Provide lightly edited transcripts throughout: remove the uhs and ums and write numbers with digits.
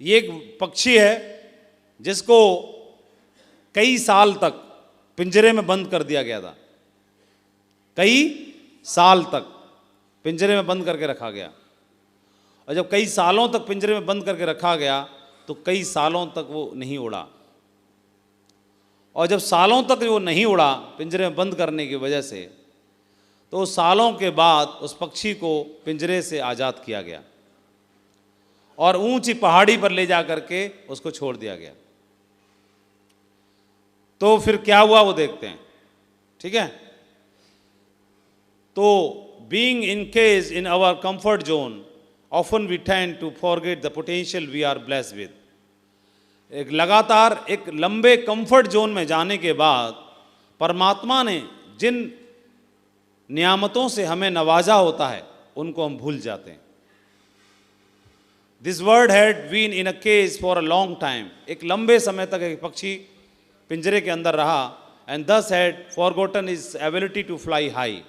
ये एक पक्षी है जिसको कई साल तक पिंजरे में बंद कर दिया गया था। कई साल तक पिंजरे में बंद करके रखा गया, और जब कई सालों तक पिंजरे में बंद करके रखा गया तो कई सालों तक वो नहीं उड़ा, और जब सालों तक वो नहीं उड़ा पिंजरे में बंद करने की वजह से, तो सालों के बाद उस पक्षी को पिंजरे से आज़ाद किया गया और ऊंची पहाड़ी पर ले जा करके उसको छोड़ दिया गया। तो फिर क्या हुआ वो देखते हैं, ठीक है। तो being encaged in our comfort zone often we tend to forget the potential we are blessed with. एक लगातार एक लंबे कंफर्ट जोन में जाने के बाद परमात्मा ने जिन नियामतों से हमें नवाजा होता है उनको हम भूल जाते हैं। This word had been in a cage for a long time. एक लंबे समय तक एक पक्षी पिंजरे के अंदर रहा, and this had forgotten is ability to fly high.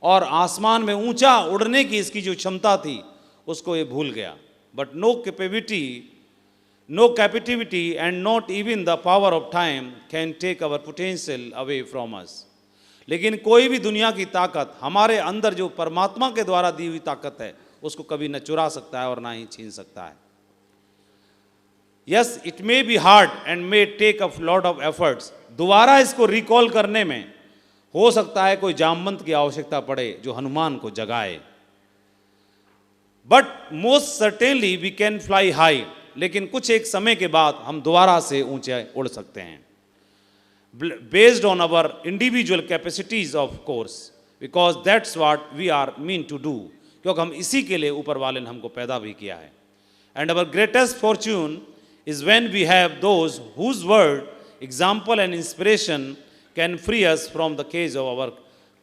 और आसमान में ऊंचा उड़ने की इसकी जो क्षमता थी उसको ये भूल गया। But no captivity and not even the power of time can take our potential away from us. लेकिन कोई भी दुनिया की ताकत हमारे अंदर जो परमात्मा के द्वारा दी हुई ताकत है उसको कभी न चुरा सकता है और ना ही छीन सकता है। Yes, it may be hard and may take a lot of efforts. दोबारा इसको रिकॉल करने में हो सकता है कोई जामवंत की आवश्यकता पड़े जो हनुमान को जगाए। But most certainly we can fly high. लेकिन कुछ एक समय के बाद हम दोबारा से ऊंचे उड़ सकते हैं, based on our individual capacities of course, because that's what we are meant to do. क्योंकि हम इसी के लिए ऊपर वाले ने हमको पैदा भी किया है। And our greatest Fortune is when we have those whose word, example and inspiration can free us from the cage of our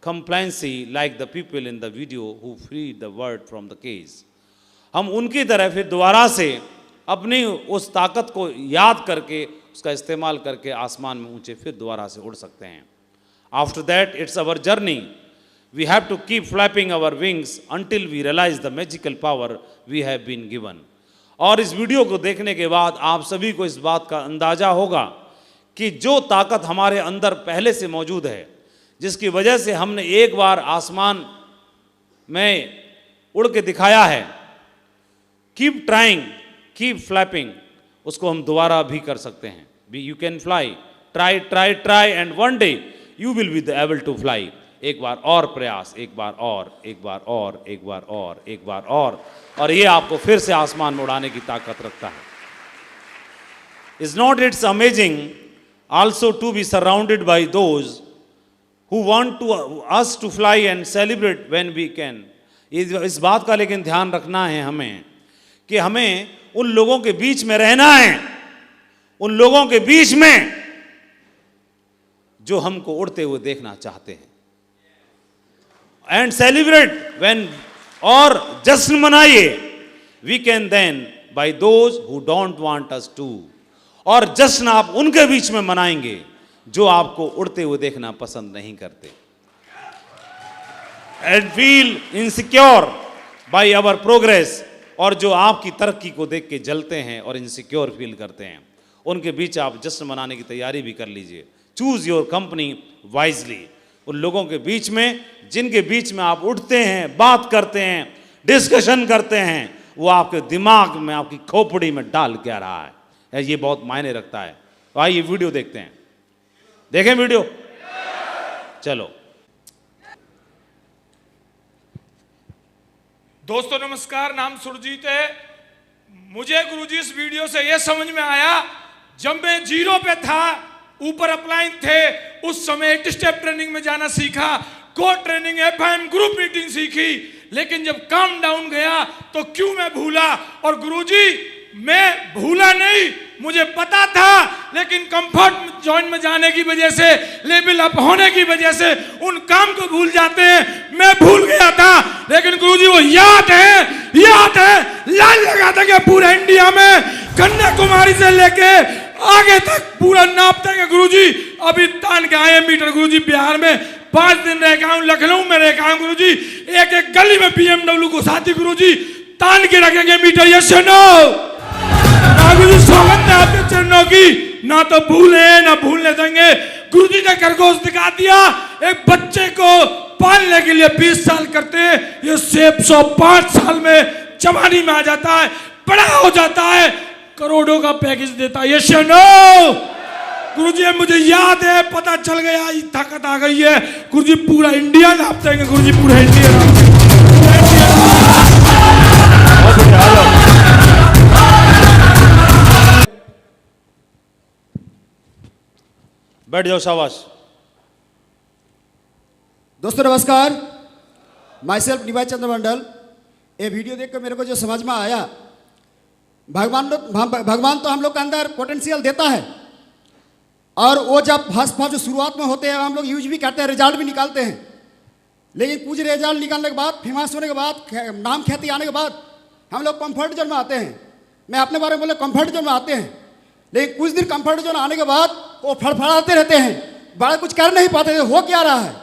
complacency, like the people in the video who freed the word from the cage. हम उनकी तरह फिर दोबारा से अपनी उस ताकत को याद करके उसका इस्तेमाल करके आसमान में ऊंचे फिर दोबारा से उड़ सकते हैं। After that, it's our journey. We have to keep flapping our wings until we realize the magical power we have been given. और इस वीडियो को देखने के बाद आप सभी को इस बात का अंदाजा होगा कि जो ताकत हमारे अंदर पहले से मौजूद है, जिसकी वजह से हमने एक बार आसमान में उड़ के दिखाया है, कीप ट्राइंग, कीप फ्लैपिंग, उसको हम दोबारा भी कर सकते हैं। You can fly, try try try and one day you will be able to fly. एक बार और प्रयास, एक बार और, एक बार और, एक बार और, एक बार और ये आपको फिर से आसमान में उड़ाने की ताकत रखता है। Is not it's amazing also to be surrounded by those who want to us to fly and celebrate when we can. इस बात का लेकिन ध्यान रखना है हमें कि हमें उन लोगों के बीच में रहना है, उन लोगों के बीच में जो हमको उड़ते हुए देखना चाहते हैं, एंड सेलिब्रेट व्हेन, और जश्न मनाइए, we can then by those who don't want us to. और जश्न आप उनके बीच में मनाएंगे जो आपको उड़ते हुए देखना पसंद नहीं करते। And feel insecure by our progress, और जो आपकी तरक्की को देख के जलते हैं और इनसिक्योर फील करते हैं, उनके बीच आप जश्न मनाने की तैयारी भी कर लीजिए। Choose your company wisely. उन लोगों के बीच में जिनके बीच में आप उठते हैं, बात करते हैं, डिस्कशन करते हैं, वो आपके दिमाग में, आपकी खोपड़ी में डाल क्या रहा है, ये बहुत मायने रखता है। तो आइए वीडियो देखते हैं। देखें वीडियो, चलो। दोस्तों नमस्कार, नाम सुरजीत है। मुझे गुरुजी इस वीडियो से यह समझ में आया, जब मैं जीरो पे था, ऊपर अपलाइन थे, उस समय 8 स्टेप ट्रेनिंग में जाना सीखा, core training, FM, group meeting सीखी, लेकिन जब काम डाउन गया तो क्यों मैं भूला। और गुरुजी मैं भूला नहीं, मुझे पता था, लेकिन कंफर्ट जोन में जाने की वजह से, लेवल अप होने की वजह से उन काम को भूल जाते हैं। मैं भूल गया था, लेकिन गुरुजी वो याद है, लाइन लगा देंगे पूरे इंडिया में, कन्याकुमारी से लेके आगे तक पूरा नाप देंगे गुरुजी। अभी तान के आए मीटर गुरुजी, बिहार में 5 दिन रह के आऊं, लखनऊ में रह के आऊं गुरुजी, एक एक गली में BMW को साथी गुरुजी तान के रखेंगे मीटर। यस नो आपके चरणों की ना तो भूले ना भूलने देंगे। गुरुजी ने खरगोश दिखा दिया, एक बच्चे को पालने के लिए 20 साल करते हैं, ये सेब 105 साल में जवानी में आ जाता है, बड़ा हो जाता है, करोड़ों का पैकेज देता है। यस और नो? गुरुजी मुझे याद है, पता चल गया, ताकत आ गई है। गुरुजी पूरा इंडिया नाप देंगे, गुरुजी पूरा इंडिया नाप देंगे। बैठ जाओ, शाबाश। दोस्तों नमस्कार, माई सेल्फ निवाय चंद्र मंडल। ये वीडियो देखकर मेरे को जो समझ में आया, भगवान तो हम लोग के अंदर पोटेंशियल देता है, और वो जब फर्स्ट जो शुरुआत में होते हैं हम लोग यूज भी करते हैं, रिजल्ट भी निकालते हैं, लेकिन कुछ रिजल्ट निकालने के बाद, फेमस होने के बाद, नाम ख्याति आने के बाद हम लोग कंफर्ट जोन में आते हैं। मैं अपने बारे में बोले कंफर्ट जोन में आते हैं, लेकिन कुछ दिन कंफर्ट जोन आने के बाद वो फड़फड़ाते रहते हैं, बड़ा कुछ कर नहीं पाते थे, हो क्या रहा है,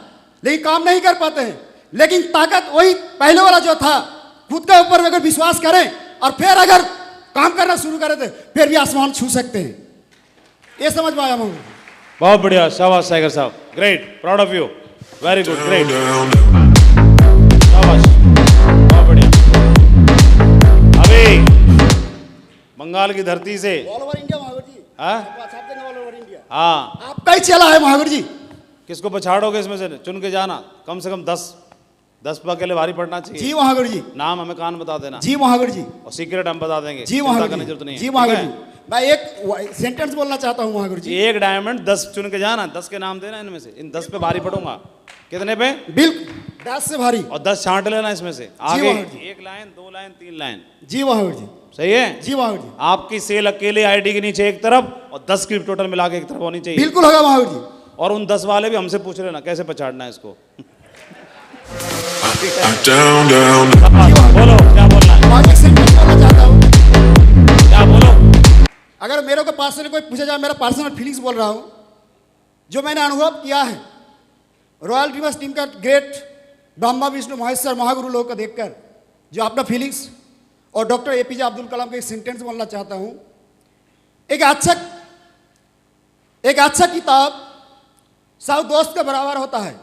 लेकिन काम नहीं कर पाते हैं। लेकिन ताकत वही पहले वाला जो था, खुद के ऊपर अगर विश्वास करें और फिर अगर काम करना शुरू करें तो फिर भी आसमान छू सकते हैं। ये समझ में आया मुझे। बहुत बढ़िया, शाबाश टाइगर साहब, great, proud of you, very good, great, शाबाश, बहुत बढ़िया। अभी बंगाल की धरती से all over India Mahavir ji, हाँ छाप देंगे ऑल ओवर इंडिया। हाँ, आपका ही चला है महावीर जी। किसको पछाड़ोगे इसमें से? चुन के जाना, कम से कम 10 पर अकेले भारी पड़ना चाहिए। जी महावीर जी। नाम हमें कान बता देना। जी महावीर जी। और सीक्रेट हम बता देंगे। जी चिंता महावीर करने की जी। जरूरत नहीं है। जी महावीर ठीक जी, है? मैं एक सेंटेंस बोलना चाहता हूँ महावीर जी। एक डायमंड 10 चुन के जाना, 10 के नाम देना, इनमें से इन 10 पे भारी पड़ूंगा। कितने पे? बिल्कुल 10 से भारी। और 10 छांट लेना इसमें से। आगे Mahavir ji. 1 line, 2 line, 3 line. जी महावीर जी। सही है? जी महावीर जी। आपकी सेल अकेले आईडी के नीचे एक तरफ और 10 की टोटल मिला के एक तरफ होनी चाहिए। बिल्कुल होगा महावीर जी। और उन 10 वाले भी हमसे पूछ लेना कैसे पछाड़ना है इसको। Down, down. बोलो क्या बोलना है, आज एक सेंटेंस बोलना चाहता हूँ। क्या बोलो। अगर मेरे को पर्सनल कोई पूछा जाए, मेरा पर्सनल फीलिंग्स बोल रहा हूँ, जो मैंने अनुभव किया है रॉयल ड्रीमर्स टीम का ग्रेट ब्रह्मा विष्णु महेश्वर महागुरु लोग को देखकर, जो अपना फीलिंग्स और डॉक्टर एपीजे अब्दुल कलाम का एक सेंटेंस बोलना चाहता हूँ। एक अच्छा किताब 100 दोस्त के बराबर होता है।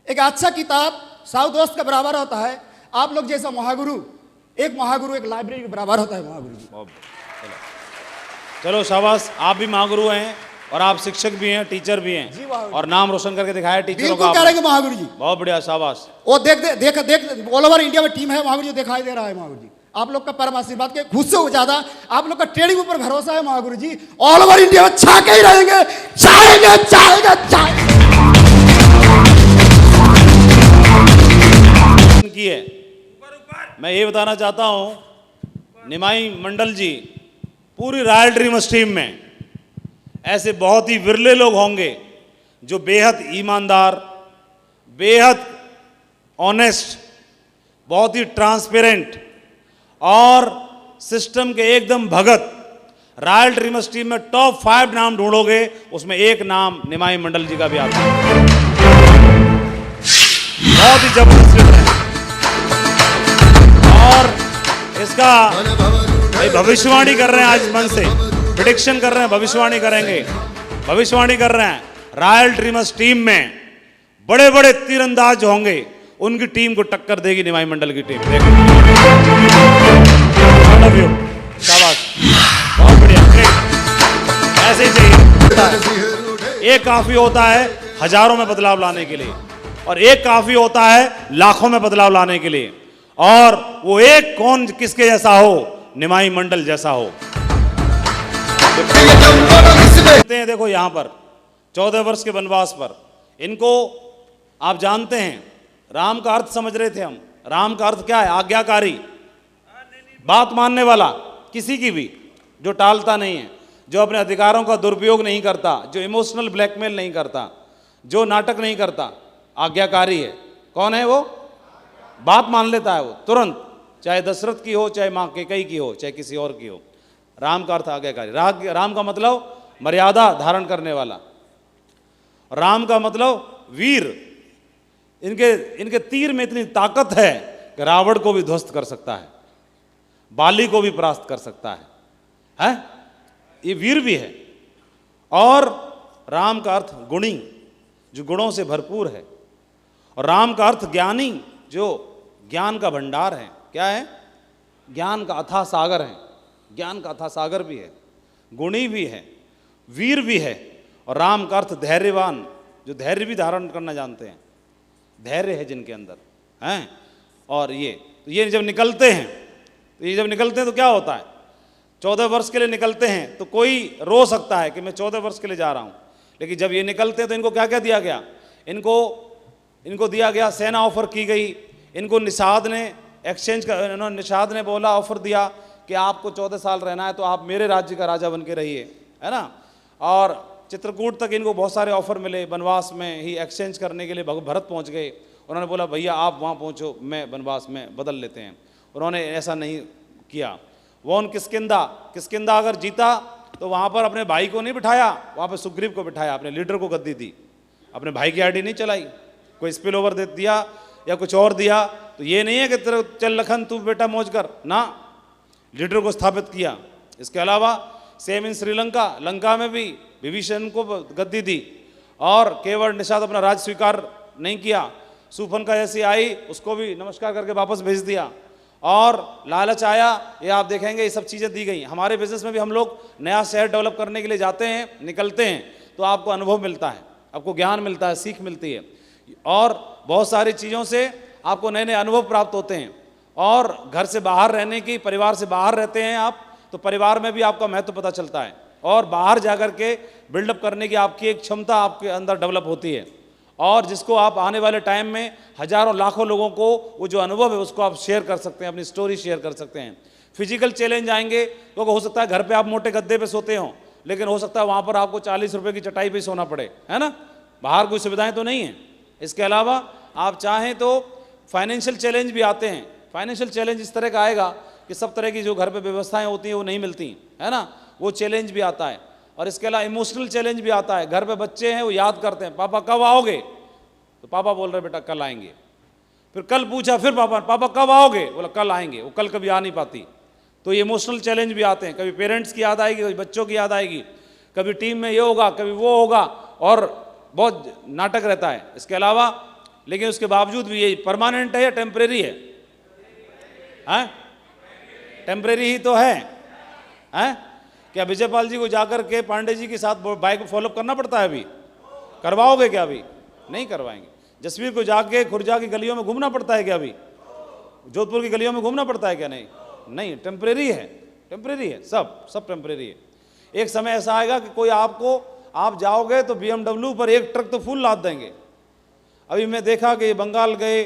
एक अच्छा किताब 100 दोस्त के बराबर होता है। आप लोग जैसा महागुरु एक लाइब्रेरी के बराबर होता है महागुरु जी। चलो शाबाश, आप भी महागुरु हैं और आप शिक्षक भी हैं, टीचर भी जी हैं, महागुरु। और नाम रोशन करके दिखाया टीचरों बिल्कुल का। करेंगे महागुरु जी। बहुत बढ़िया, शाबाश। वो देख ऑल ओवर इंडिया में टीम है महागुरु जी, दिखाई दे रहा है महागुरु जी। आप लोग का परम आशीर्वाद के खुद से ज्यादा आप लोग का ट्रेनिंग ऊपर भरोसा है महागुरु जी। ऑल ओवर इंडिया में छा के ही रहेंगे, चाहेंगे। की है, मैं ये बताना चाहता हूं, निमाई मंडल जी, पूरी रॉयल ड्रीमर्स टीम में ऐसे बहुत ही विरले लोग होंगे जो बेहद ईमानदार, बेहद ऑनेस्ट, बहुत ही ट्रांसपेरेंट और सिस्टम के एकदम भगत। रॉयल ड्रीमर्स टीम में टॉप 5 नाम ढूंढोगे, उसमें एक नाम निमाई मंडल जी का भी आता है। बहुत ही जबरदस्त लीडर है और इसका भविष्यवाणी कर रहे हैं, आज मन से प्रेडिक्शन कर रहे हैं, भविष्यवाणी करेंगे, भविष्यवाणी कर रहे हैं। रॉयल ड्रीमर्स टीम में बड़े बड़े तीरंदाज जो होंगे, उनकी टीम को टक्कर देगी निमाई मंडल की टीम। शाबाश, बहुत बढ़िया, ऐसे ही चाहिए। एक काफी होता है हजारों में बदलाव लाने के लिए, और एक काफी होता है लाखों में बदलाव लाने के लिए, और वो एक कौन किसके जैसा हो? निमाई मंडल जैसा हो। देखो यहां पर 14 वर्ष के वनवास पर इनको आप जानते हैं, राम का अर्थ समझ रहे थे हम। राम का अर्थ क्या है? आज्ञाकारी, बात मानने वाला, किसी की भी, जो टालता नहीं है, जो अपने अधिकारों का दुरुपयोग नहीं करता, जो इमोशनल ब्लैकमेल नहीं करता, जो नाटक नहीं करता, आज्ञाकारी है। कौन है वो? बात मान लेता है वो तुरंत, चाहे दशरथ की हो, चाहे मां कैकेयी की हो, चाहे किसी और की हो। राम का अर्थ आज्ञाकारी। राम का मतलब मर्यादा धारण करने वाला। राम का मतलब वीर। इनके तीर में इतनी ताकत है कि रावण को भी ध्वस्त कर सकता है, बाली को भी परास्त कर सकता है? ये वीर भी है। और राम का अर्थ गुणी, जो गुणों से भरपूर है। और राम का अर्थ ज्ञानी, जो ज्ञान का भंडार है। क्या है? ज्ञान का अथाह सागर है। ज्ञान का अथाह सागर भी है, गुणी भी है, वीर भी है। और राम का अर्थ धैर्यवान, जो धैर्य भी धारण करना जानते हैं, धैर्य है जिनके अंदर हैं। और ये जब निकलते हैं, तो ये जब निकलते हैं तो क्या होता है? 14 वर्ष के लिए निकलते हैं तो कोई रो सकता है कि मैं 14 वर्ष के लिए जा रहा हूँ, लेकिन जब ये निकलते हैं तो इनको क्या क्या दिया गया? इनको दिया गया, सेना ऑफर की गई। इनको निषाद ने एक्सचेंज कर, निषाद ने बोला, ऑफर दिया कि आपको 14 साल रहना है तो आप मेरे राज्य का राजा बन के रहिए, है ना। और चित्रकूट तक इनको बहुत सारे ऑफर मिले, वनवास में ही एक्सचेंज करने के लिए भरत पहुंच गए। उन्होंने बोला भैया आप वहाँ पहुँचो, मैं वनवास में बदल लेते हैं। उन्होंने ऐसा नहीं किया। वोन किष्किंधा अगर जीता तो वहाँ पर अपने भाई को नहीं बिठाया, वहाँ पर सुग्रीव को बिठाया, अपने लीडर को गद्दी दी, अपने भाई की आईडी नहीं चलाई। कोई स्पिल ओवर दे दिया या कुछ और दिया तो ये नहीं है कि तेरे चल लखन तू बेटा मौज कर ना, लीडर को स्थापित किया। इसके अलावा सेम इन श्रीलंका, लंका में भी विभीषण को गद्दी दी और केवल निषाद अपना राज स्वीकार नहीं किया। सुफनका जैसी आई, उसको भी नमस्कार करके वापस भेज दिया। और लालच आया, ये आप देखेंगे ये सब चीज़ें दी गई। हमारे बिजनेस में भी हम लोग नया शहर डेवलप करने के लिए जाते हैं, निकलते हैं तो आपको अनुभव मिलता है, आपको ज्ञान मिलता है, सीख मिलती है और बहुत सारी चीज़ों से आपको नए नए अनुभव प्राप्त होते हैं। और घर से बाहर रहने की, परिवार से बाहर रहते हैं आप तो परिवार में भी आपका महत्व पता चलता है और बाहर जाकर के बिल्डअप करने की आपकी एक क्षमता आपके अंदर डेवलप होती है। और जिसको आप आने वाले टाइम में हजारों लाखों लोगों को वो जो अनुभव है उसको आप शेयर कर सकते हैं, अपनी स्टोरी शेयर कर सकते हैं। फिजिकल चैलेंज आएंगे तो हो सकता है घर पे आप मोटे गद्दे पे सोते हो, लेकिन हो सकता है वहाँ पर आपको 40 रुपये की चटाई पे सोना पड़े, है ना। बाहर कोई सुविधाएं तो नहीं है। इसके अलावा आप चाहें तो फाइनेंशियल चैलेंज भी आते हैं। फाइनेंशियल चैलेंज इस तरह का आएगा कि सब तरह की जो घर पे व्यवस्थाएं होती हैं वो नहीं मिलती, है ना, वो चैलेंज भी आता है। और इसके अलावा इमोशनल चैलेंज भी आता है। घर पे बच्चे हैं वो याद करते हैं पापा कब आओगे, तो पापा बोल रहे बेटा कल आएंगे। फिर कल पूछा, फिर पापा कब आओगे, बोला कल आएंगे। वो कल कभी आ नहीं पाती। तो ये इमोशनल चैलेंज भी आते हैं। कभी पेरेंट्स की याद आएगी, कभी बच्चों की याद आएगी, कभी टीम में ये होगा, कभी वो होगा और बहुत नाटक रहता है। इसके अलावा लेकिन उसके बावजूद भी ये परमानेंट है या टेम्परेरी है? टेम्परेरी ही तो है। क्या विजयपाल जी को जाकर के पांडे जी के साथ बाइक फॉलोअप करना पड़ता है? अभी करवाओगे क्या? अभी नहीं करवाएंगे। जसवीर को जाके खुर्जा की गलियों में घूमना पड़ता है क्या? अभी जोधपुर की गलियों में घूमना पड़ता है क्या? नहीं, टेम्परेरी है, टेम्परेरी है, सब टेम्परेरी है। एक समय ऐसा आएगा कि कोई आप जाओगे तो BMW पर एक ट्रक तो फूल लाद देंगे। अभी मैं देखा कि बंगाल गए,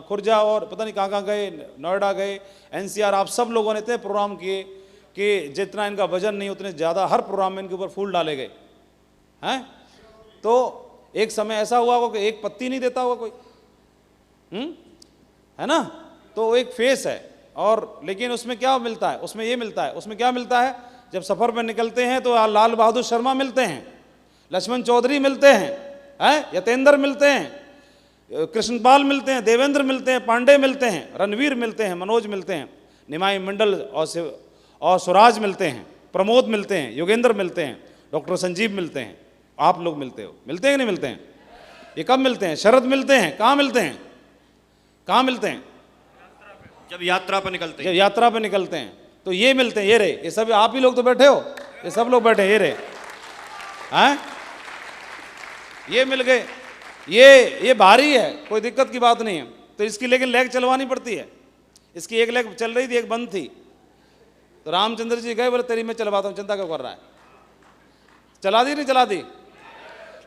खुर्जा और पता नहीं कहाँ गए, नोएडा गए, NCR, आप सब लोगों ने इतने प्रोग्राम किए कि जितना इनका वजन नहीं उतने ज़्यादा हर प्रोग्राम में इनके ऊपर फूल डाले गए हैं। तो एक समय ऐसा हुआ होगा कि एक पत्ती नहीं देता होगा कोई, है ना। तो एक फेस है। और लेकिन उसमें क्या मिलता है? उसमें ये मिलता है। उसमें क्या मिलता है? जब सफ़र में निकलते हैं तो लाल बहादुर शर्मा मिलते हैं, लक्ष्मण चौधरी मिलते हैं, यतेंद्र मिलते हैं, कृष्णपाल मिलते हैं, देवेंद्र मिलते हैं, पांडे मिलते हैं, रणवीर मिलते हैं, मनोज मिलते हैं, निमाई मंडल और स्वराज मिलते हैं, प्रमोद मिलते हैं, योगेंद्र मिलते हैं, डॉक्टर संजीव मिलते हैं। आप लोग मिलते हो, मिलते हैं कि नहीं मिलते हैं? ये कब मिलते हैं? शरद मिलते हैं। कहाँ मिलते हैं? कहाँ मिलते हैं? जब यात्रा पर निकलते हैं। जब यात्रा पर निकलते हैं तो ये मिलते हैं। ये रहे, ये सब आप ही लोग तो बैठे हो, ये सब लोग बैठे, ये रहे हैं, ये मिल गए। ये भारी है, कोई दिक्कत की बात नहीं है। तो इसकी लेकिन लेग चलवानी पड़ती है। इसकी एक लेग चल रही थी, एक बंद थी, तो रामचंद्र जी गए, बोले तेरी मैं चलवाता हूँ, चिंता क्यों कर रहा है? चला दी, नहीं चला दी?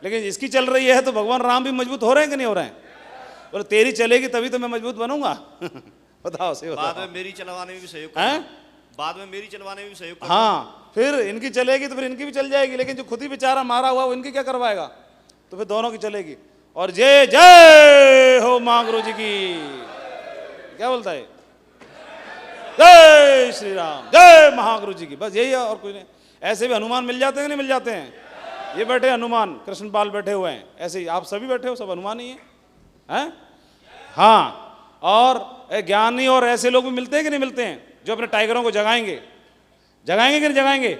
लेकिन इसकी चल रही है तो भगवान राम भी मजबूत हो रहे हैं कि नहीं हो रहे हैं? बोले तेरी चलेगी तभी तो मैं मजबूत बनूंगा। बताओ सही बताओ। बाद में मेरी चलवाने में भी सहयोग करना। बाद में मेरी चलवाने में भी सहयोग करना। हाँ, फिर इनकी चलेगी तो फिर इनकी भी चल जाएगी। लेकिन जो खुद ही बेचारा मारा हुआ वो इनकी क्या करवाएगा? तो फिर दोनों की चलेगी। और जय जय हो मां गुरु जी की। क्या बोलता है? जय श्री राम, जय महागुरु जी की। बस यही है और कोई नहीं। ऐसे भी हनुमान मिल जाते हैं नहीं मिल जाते हैं? ये बैठे हनुमान, कृष्णपाल बैठे हुए हैं, ऐसे ही आप सभी बैठे हो, सब हनुमान ही हैं। हाँ, और ज्ञानी और ऐसे लोग भी मिलते हैं कि नहीं मिलते हैं? जो अपने टाइगरों को जगाएंगे, जगाएंगे कि नहीं जगाएंगे?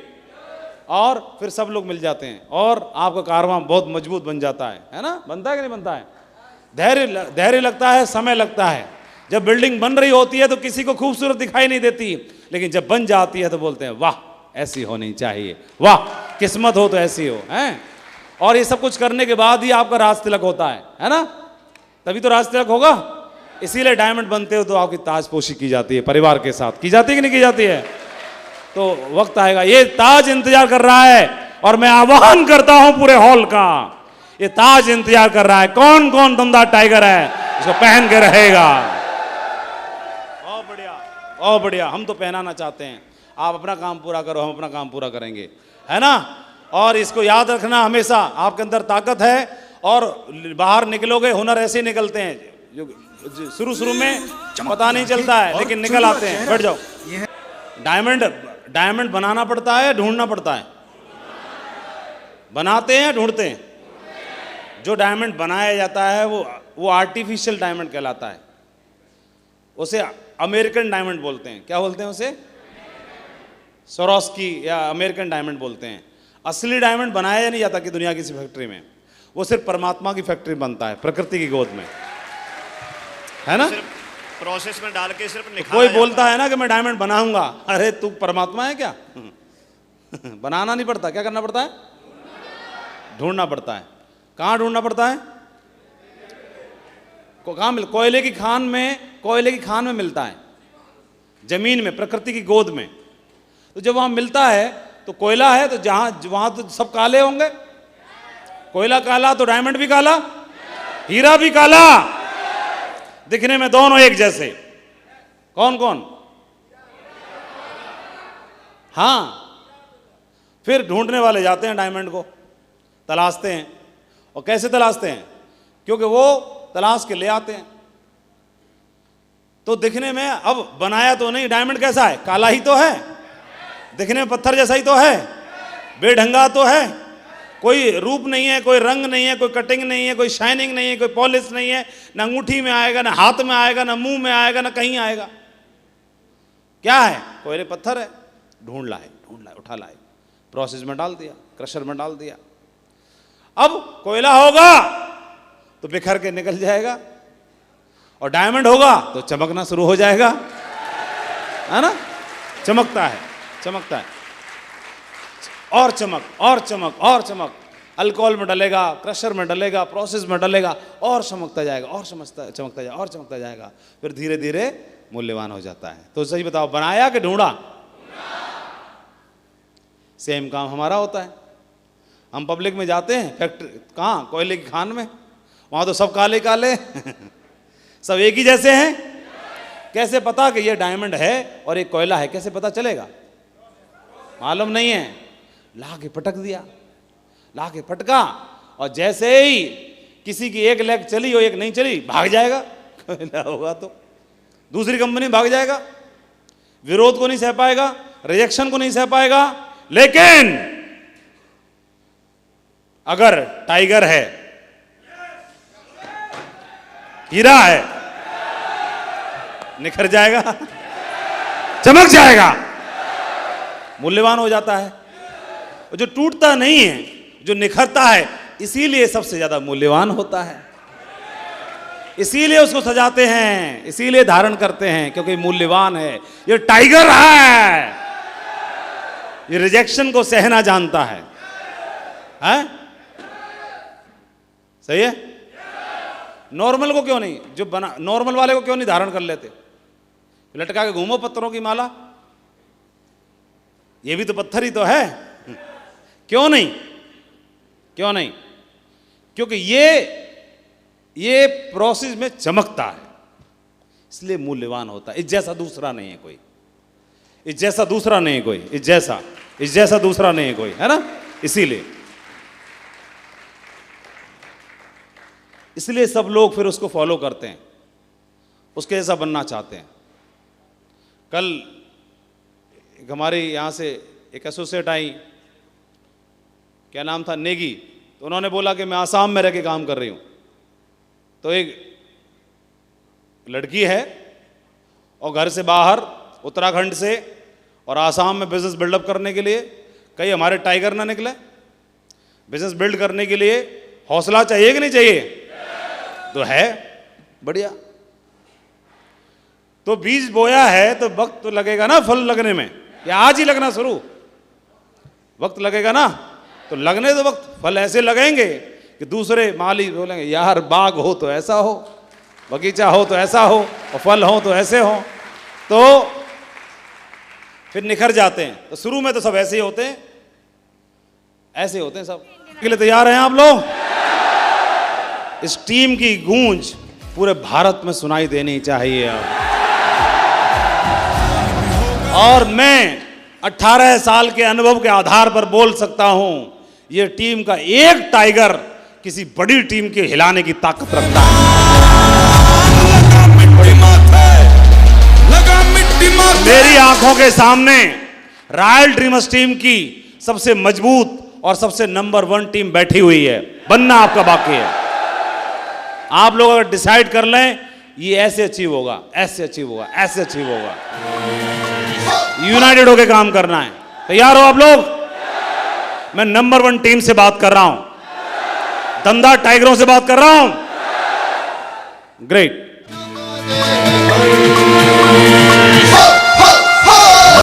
और फिर सब लोग मिल जाते हैं और आपका कारवां बहुत मजबूत बन जाता है ना? बनता है कि नहीं बनता है? धैर्य लगता है, समय लगता है। जब बिल्डिंग बन रही होती है तो किसी को खूबसूरत दिखाई नहीं देती, लेकिन जब बन जाती है तो बोलते हैं वाह ऐसी होनी चाहिए, वाह किस्मत हो तो ऐसी हो, हैं? और ये सब कुछ करने के बाद ही आपका राज तिलक होता है ना? तभी तो राज तिलक होगा। इसीलिए डायमंड बनते हो तो आपकी ताजपोशी की जाती है, परिवार के साथ की जाती है कि नहीं की जाती है? तो वक्त आएगा, ये ताज इंतजार कर रहा है और मैं आह्वान करता हूं पूरे हॉल का, ये ताज इंतजार कर रहा है। कौन कौन दमदार टाइगर है इसको पहन के रहेगा? बहुत बढ़िया, बहुत बढ़िया। हम तो पहनाना चाहते हैं, आप अपना काम पूरा करो, हम अपना काम पूरा करेंगे, है ना? और इसको याद रखना हमेशा, आपके अंदर ताकत है और बाहर निकलोगे हुनर ऐसे निकलते हैं जो शुरू में पता नहीं चलता है लेकिन निकल आते हैं। बैठ जाओ। डायमंड बनाना पड़ता है, ढूंढना पड़ता है? बनाते हैं, ढूंढते हैं? जो डायमंड बनाया जाता है वो आर्टिफिशियल डायमंड कहलाता है। उसे अमेरिकन डायमंड बोलते हैं। क्या बोलते हैं उसे? स्वरोस्की या अमेरिकन डायमंड बोलते हैं। असली डायमंड बनाया नहीं जाता कि दुनिया की किसी फैक्ट्री में, वो सिर्फ परमात्मा की फैक्ट्री बनता है, प्रकृति की गोद में, है ना? प्रोसेस में डाल के सिर्फ निखारा कोई जाता बोलता है ना कि मैं डायमंड बनाऊंगा, अरे तू परमात्मा है क्या? बनाना नहीं पड़ता, क्या करना पड़ता है? ढूंढना पड़ता है। कहाँ ढूंढना पड़ता है? कहाँ मिल? कोयले की खान में मिलता है, जमीन में, प्रकृति की गोद में। तो जब वहां मिलता है तो कोयला है, तो वहां तो सब काले होंगे। कोयला काला तो डायमंड भी काला, हीरा भी काला, दिखने में दोनों एक जैसे। कौन कौन? हाँ, फिर ढूंढने वाले जाते हैं डायमंड को, तलाशते हैं। और कैसे तलाशते हैं? क्योंकि वो तलाश के ले आते हैं। तो दिखने में, अब बनाया तो नहीं, डायमंड कैसा है? काला ही तो है, दिखने में पत्थर जैसा ही तो है, बेढंगा तो है, कोई रूप नहीं है, कोई रंग नहीं है, कोई कटिंग नहीं है, कोई शाइनिंग नहीं है, कोई पॉलिश नहीं है, ना अंगूठी में आएगा, ना हाथ में आएगा, ना मुंह में आएगा, ना कहीं आएगा। क्या है? कोयले पत्थर है। ढूंढ लाए, उठा लाए, प्रोसेस में डाल दिया, क्रशर में डाल दिया। अब कोयला होगा तो बिखर के निकल जाएगा, और डायमंड होगा तो चमकना शुरू हो जाएगा, है ना? चमकता है, चमकता है, और चमक और चमक और चमक। अल्कोहल में डलेगा, क्रशर में डलेगा, प्रोसेस में डलेगा, और चमकता जाएगा, और चमकता जाएगा, और चमकता जाएगा, फिर धीरे धीरे मूल्यवान हो जाता है। तो सही बताओ, बनाया कि ढूंढा? सेम काम हमारा होता है। हम पब्लिक में जाते हैं, फैक्ट्री कहाँ? कोयले की खान में, वहां तो सब काले काले सब एक ही जैसे हैं। कैसे पता कि ये डायमंड है और ये कोयला है? कैसे पता चलेगा? मालूम नहीं है। ला के पटक दिया, ला के पटका, और जैसे ही किसी की एक लेग चली हो, एक नहीं चली, भाग जाएगा। कोयला होगा तो दूसरी कंपनी भाग जाएगा, विरोध को नहीं सह पाएगा, रिजेक्शन को नहीं सह पाएगा। लेकिन अगर टाइगर है, हीरा है, निखर जाएगा, चमक जाएगा, मूल्यवान हो जाता है। और जो टूटता नहीं है, जो निखरता है, इसीलिए सबसे ज्यादा मूल्यवान होता है। इसीलिए उसको सजाते हैं, इसीलिए धारण करते हैं, क्योंकि मूल्यवान है। ये टाइगर है, ये रिजेक्शन को सहना जानता है, हैं? सही है? नॉर्मल को क्यों नहीं, जो बना नॉर्मल वाले को क्यों नहीं धारण कर लेते? लटका के घूमो पत्थरों की माला, ये भी तो पत्थर ही तो है। क्यों नहीं? क्यों नहीं? क्योंकि ये प्रोसेस में चमकता है, इसलिए मूल्यवान होता है। इस जैसा दूसरा नहीं है कोई, इस जैसा दूसरा नहीं है कोई, इस जैसा दूसरा नहीं है कोई, है ना? इसलिए सब लोग फिर उसको फॉलो करते हैं, उसके जैसा बनना चाहते हैं। कल हमारे यहाँ से एक एसोसिएट आई, क्या नाम था, नेगी, तो उन्होंने बोला कि मैं आसाम में रह के काम कर रही हूँ। तो एक लड़की है और घर से बाहर उत्तराखंड से और आसाम में बिजनेस बिल्डअप करने के लिए कहीं हमारे टाइगर ना निकले। बिजनेस बिल्ड करने के लिए हौसला चाहिए कि नहीं चाहिए? तो है, बढ़िया। तो बीज बोया है तो वक्त तो लगेगा ना फल लगने में, या आज ही लगना शुरू? वक्त लगेगा ना, तो लगने दो वक्त, फल ऐसे लगेंगे कि दूसरे माली बोलेंगे यार बाग हो तो ऐसा हो, बगीचा हो तो ऐसा हो, और फल हो तो ऐसे हो, तो फिर निखर जाते हैं। तो शुरू में तो सब ऐसे ही होते हैं, ऐसे होते हैं सब। के लिए तैयार हैं आप लोग? इस टीम की गूंज पूरे भारत में सुनाई देनी चाहिए अब। और मैं 18 साल के अनुभव के आधार पर बोल सकता हूं, यह टीम का एक टाइगर किसी बड़ी टीम के हिलाने की ताकत रखता है। मेरी आंखों के सामने रॉयल ड्रीमर्स टीम की सबसे मजबूत और सबसे नंबर 1 टीम बैठी हुई है। बनना आपका बाकी है। आप लोग अगर डिसाइड कर लें ये ऐसे अचीव होगा, ऐसे अचीव होगा, ऐसे अचीव होगा, यूनाइटेड होकर काम करना है। तैयार हो आप लोग? मैं नंबर 1 टीम से बात कर रहा हूं, दमदार टाइगरों से बात कर रहा हूं। ग्रेट।